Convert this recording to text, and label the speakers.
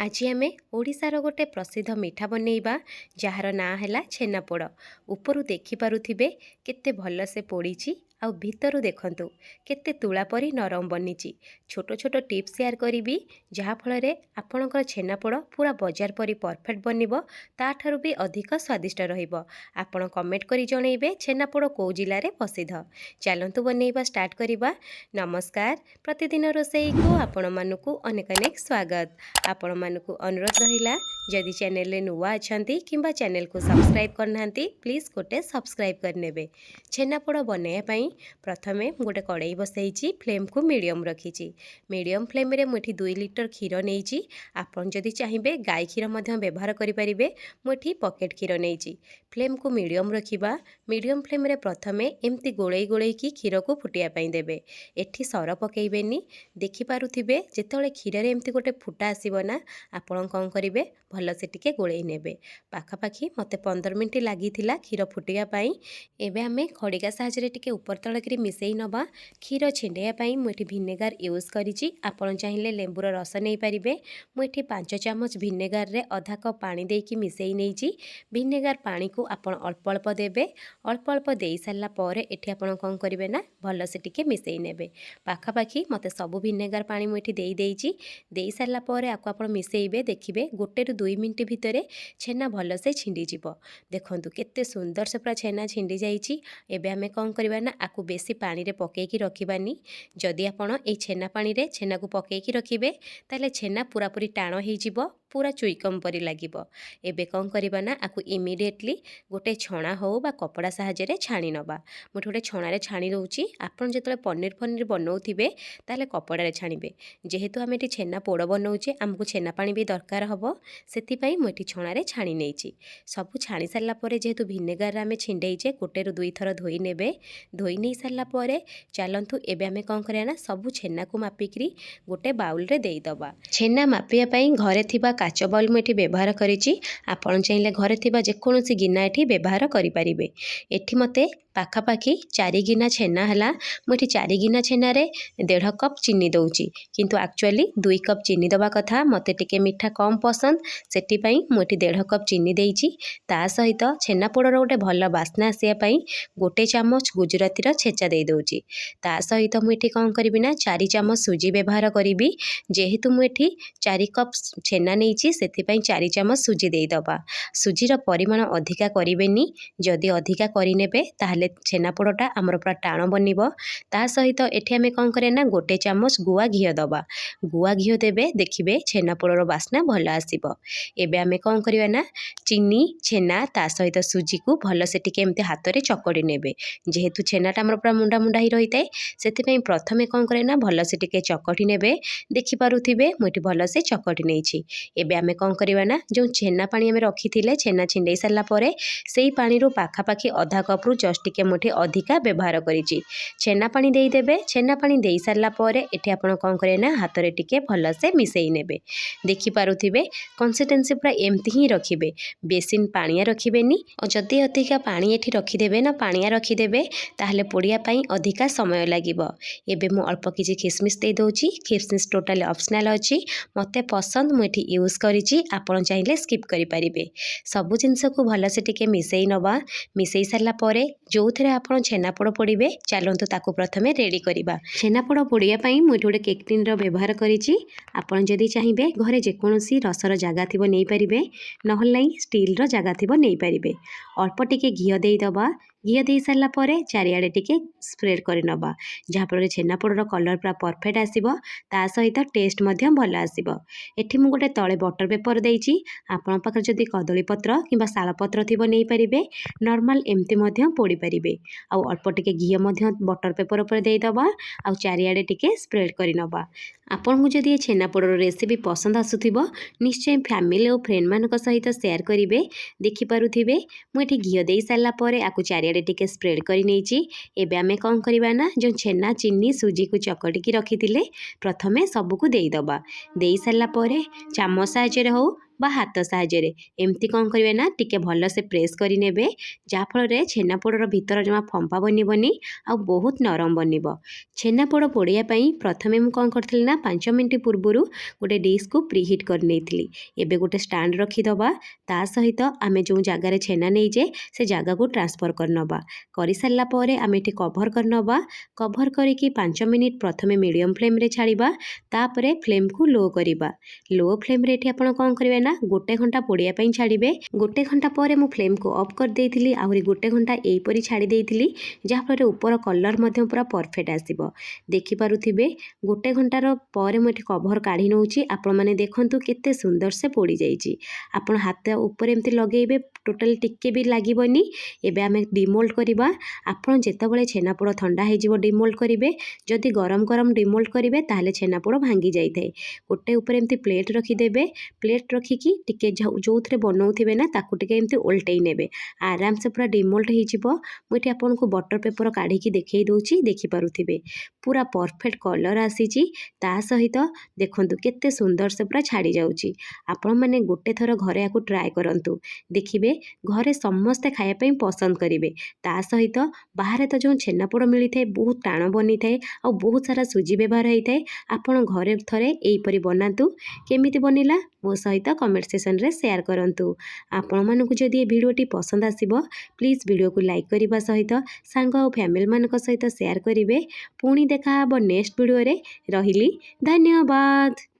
Speaker 1: आज आमे ओडिशार गोटे प्रसिद्ध मिठा बनैबा जार ना है छेनापोड़। उपरु देखि पारुथिबे केते भल से पोड़ीची आ भितरु देखंतु केते तुला परी नरम बनीची। छोट छोट टिप्स शेयर करी जहाँ फल आपणकर छेनापोड़ पूरा बजार परी परफेक्ट बनिबो, ताठारु भी अधिक स्वादिष्ट रहिबो। आपण कमेंट करी जणैबे छेनापोड़ कौ जिल्ला रे प्रसिद्ध। चलंतु बनैबा स्टार्ट करिबा। नमस्कार, प्रतिदिन रोषेई को आपण मानकु अनेक अनेक स्वागत। आपण मानकु अनुरोध रहिला जदि चैनल रे नुआ अछंती किंबा चैनल को सब्सक्राइब करनांती प्लीज गोटे सब्सक्राइब करनेबे। छेनापोड़ बनाया पई प्रथमे गोटे कड़ाई बसैची, फ्लेम को मीडियम रखीची। मीडियम फ्लेम रे मुठी 2 लिटर क्षीर नहींची। आपण जदि चाहिए गाय क्षीर मध्य व्यवहार करि परिबे। मुठी पॉकेट क्षीर नहींची। फ्लेम को मीडियम रखिबा। मीडियम फ्लेम रे प्रथमे एमती गोळई गोळई की क्षीर को फुटिया पई देबे। एठी सर पकेइबेनी। देखि पारुथिबे जेतले क्षीर रे एमती गोटे फुटा आसीबो ना, आपण कोन करिवे भल से टिके गोळई नेबे। पाखापाखी मते 15 मिनिट लागिथिला क्षीर फुटिया पई। एबे आमे खड़िका साहाय्य टिके ऊपर तळ करी मिसेई नबा। क्षीर छिंडेया पई मुठी विनेगार यूज करिची। आपण चाहिले लेंबुर रस नै परिबे। मुठी 5 चमच विनेगार रे आधा कप पानी देकी मिसेई नैची। विनेगार पानी को आपण अल्प अल्प देबे। अल्प अल्प देई सारला परे एठी आपण कोन करिवे ना भल से टिके मिसेई नेबे। पाखापाखी मते सब विनेगार पानी मुठी देई देइची। देई सारला परे आको आपण मिसेइबे। देखिबे 1 ରୁ 2 मिनिट भितरे छेना भल से छिंडी जिवो। देखंतु केते सुंदर से पूरा छेना छिंडी जाइची। एबे आमे कोन करबा ना आकु बेसी पानी रे पकेकी रखिबानी। जदि आपण ए छेना पानी रे छेना को पकेकी रखिबे ताले छेना पूरा पूरी टाण हेइ जिवो, पूरा चुईकम परी लागिबो। एबे कोन करबा ना आकु इमिडिएटली गोटे छणा हो बा कपड़ा साहाय्य रे छाणी नबा। मुठे गोटे छणा रे छाणी दउची। आपण जेतले पनीर फनीर बनौथिबे ताले कपड़ा रे छाणीबे। जेहेतु आमे एठी छेना पोड़ बनौचे हमकु छेना पानी भी दरकार हबो, सेति पई मु एठी छणा रे छाणी नेइची। सबु छाणी सारला परे जेहेतु विनेगार आमे छिंडेइचे 1 ରୁ 2 थर धोई नेबे। धोई नै सारला परे चलंतु एबे आमे कोन करिया ना सबु छेना को मापिकरी गोटे बाउल रे देई दबा। छेना मापिया पई घरे थिबा काच बाउल मु एठी व्यवहार करिची। आपण चाहिले घरे थिबा जेकोनोसी गिना एठी व्यवहार करि परिबे। एठी मते पाखापाखी 4 गिना छेना हला। मुठी 4 गिना छेना रे 1.5 कप चीनी दउची, किंतु एक्चुअली 2 कप चीनी दबा कथा। मते टिके मिठा कम पसंद, सेति पई मुठी 1.5 कप चीनी देइची। ता सहित छेना पोड़र गोटे भल बास्ना आसिया पई गोटे चामच गुजराती रो छेचा दे दउची। ता सहित मु एठी कोन करबी ना 4 चामच सुजी व्यवहार करिबी। जेहेतु मु एठी 4 कप छेना नेइची सेति पई 4 चामच सुजी देई दबा। सुजीर परिमाण अधिका करिवेनी। जदि अधिका करि नेबे ताहले छेना पोड़टा हमर पूरा टाण बनिबो। ता सहित एठी आमे कोन करे ना गोटे चामच गुआ घियो दबा। गुआ घियो देबे, देखिबे छेना पोड़र बास्ना भल आसीबो। एबे आमे कोन करिवा ना चीनी छेना ता सहित सुजी को भल से टिके एमते हाथ रे चकड़ी नेबे। जेहेतु छेनाटा हमर पूरा मुंडा मुंडा ही रहिताए, सेति पई प्रथमे कोन करे ना भल से टिके चकड़ी नेबे। देखि पारुथिबे मुठी भल से चकड़ी नेइची। एबे आमे कोन करिवा ना जो छेना पानी आमे रखिथिले छेना छिंडेई सारला परे सेई पानी रो पाखापाखी आधा कप रु जस्ट टिके मुठी अधिका व्यवहार करिची। छेना पानी देई देबे। छेना पानी देई सारला परे एठी आपण कोन करे ना हाथ रे टिके भल से मिसेई नेबे। देखि पारुथिबे कंसिस्टेंसी पूरा एमती ही रखिबे। बेसिन पानिया रखिबेनी। और जदि अधिका पानी एठी रखिदेबे ना पानिया रखिदेबे ताहले पोड़िया पई अधिका समय लागिबो। एबे मु अल्प किछि किसमिस दे दउची। किसमिस टोटली ऑप्शनल अछि, मते पसंद मु एठी यूज करिची। आपण चाहिले स्किप करि परिबे। सबु जिंस को भल से टिके मिसेई नबा। मिसेई सारला परे जोथरे आपण छेनापोड़ पोड़िबे चलंतु ताको प्रथमे रेडी करिबा। छेनापोड़ पोड़िया पई मु एठी गोटे केक टिन रो व्यवहार करिची। आपण जदि चाहिए घरे जेकोनोसी रसर जगह थिबो नै परिबे, नहल नै स्टील रो जगह थिबो नै परिबे। अल्प टिके घियो देई दबा। घियो देई सारला परे चारियाडे टिके स्प्रेड करि नबा, जहाँ फल छेनापोड़र कलर पूरा परफेक्ट आसीबो। ता सहित टेस्ट मध्य भल आसीबो। एठी मु गोटे तळे बटर पेपर देइची। आपण पाखर जदि कदली पत्र किंबा शाल पत्र थिबो नै परिबे। नॉर्मल एमती मध्य पोड़ी परिबे। आ अल्प टिके घियो मध्य बटर पेपर ऊपर देई दबा। आ चारियाडे टिके स्प्रेड करि नबा। आपन को जदि छेनापोड़र रेसिपी पसंद आसुथिबो निश्चय फैमिली और फ्रेंड मानक सहित शेयर करिवे। देखि पारुथिबे मु एठी घियो देई सारला परे आकु चारियाडे टिके स्प्रेड करि नेइची। एबे आमे कोन करिवा ना जो छेना चीनी सुजी को चकटी की रखिथिले प्रथमे सबु को देई दबा। देई सारला परे चामच साहाय्य रे हो बा हाथ साहाय्य एमती कौन करेंगे ना टिके भलसे प्रेस करने जहाँफल छेनापोड़र भीतर जमा फंपा बनबनी आ बहुत नरम बनब। छेनापोड़ पोड़ापी प्रथमे मुझे कौन करी ना 5 मिनट पूर्वर गोटे डिश को प्रीहिट कर नहीं एबे गोटे स्टैंड रखीदबा ता सहित आम जो जगार छेना नहींजे से जगह को ट्रांसफर करनबा कर सारा आम ये कभर करनबा कभर करके 5 मिनिट प्रथमे मीडियम फ्लेम रे छाड़िबा तापरे फ्लेम को लो करिबा। लो फ्लेम रे आपण कौन करेंगे ना गोटे घंटा पोड़िया ପାଇଁ छाड़िबे। गोटे घंटा पर मु फ्लेम को ऑफ कर देइथिली आहुरी गोटे घंटा एहीपरी छाड़ी देइथिली जहाँफल ऊपर कलर मध्य पूरा परफेक्ट आसीबो। देखि पारुथिबे गोटे घंटार पर मु एठी कभर काढ़ी नउची आपण माने देखंतु केते सुंदर से पोड़ी जाइची। आपण हाथ ऊपर एमती लगेइबे टोटल टिके भी लागिबनी। एबे आमे डिमोल्ड करिबा। आपण जेतेबेले छेनापोड़ ठंडा हो डिमोल्ड करेंगे जदि गरम गरम डिमोल्ड करेंगे ताहले छेनापोड़ भांगी जाए। गोटे ऊपर एमती प्लेट रखीदेवे प्लेट रखिकी टिके जो थे बनाऊे ना ताकू टिके एमती ओल्टई नेबे आराम से पूरा डिमोल्ड हो। मुझे आपन को बटर पेपर काढ़ी देखई दूची देखिपारे पूरा परफेक्ट कलर आसी ता सहित देखंतु केते सुंदर से पूरा छाड़ी जाउची। आपण माने गोटे थर घरे याकू ट्राए करंतु देखिबे घरे समस्ते खाया पई पसंद करिवे। ता सहित बाहर तो जो छेनापोड़ मिली थाए बहुत टाण बनी थाए और बहुत सारा सुजी व्यवहार होता है। आपण घरे थरे एहीपरि बनातु केमिति बनिला मो सहित कमेंट सेक्शन रे शेयर करंतु। आपण मानकु जदि ए वीडियोटी पसंद आसीबो प्लीज वीडियो को लाइक करबा सहित सांग और फैमिली मानक सहित शेयर करिवे। पुणी देखा हबो नेक्स्ट वीडियो रे। रहिली धन्यवाद।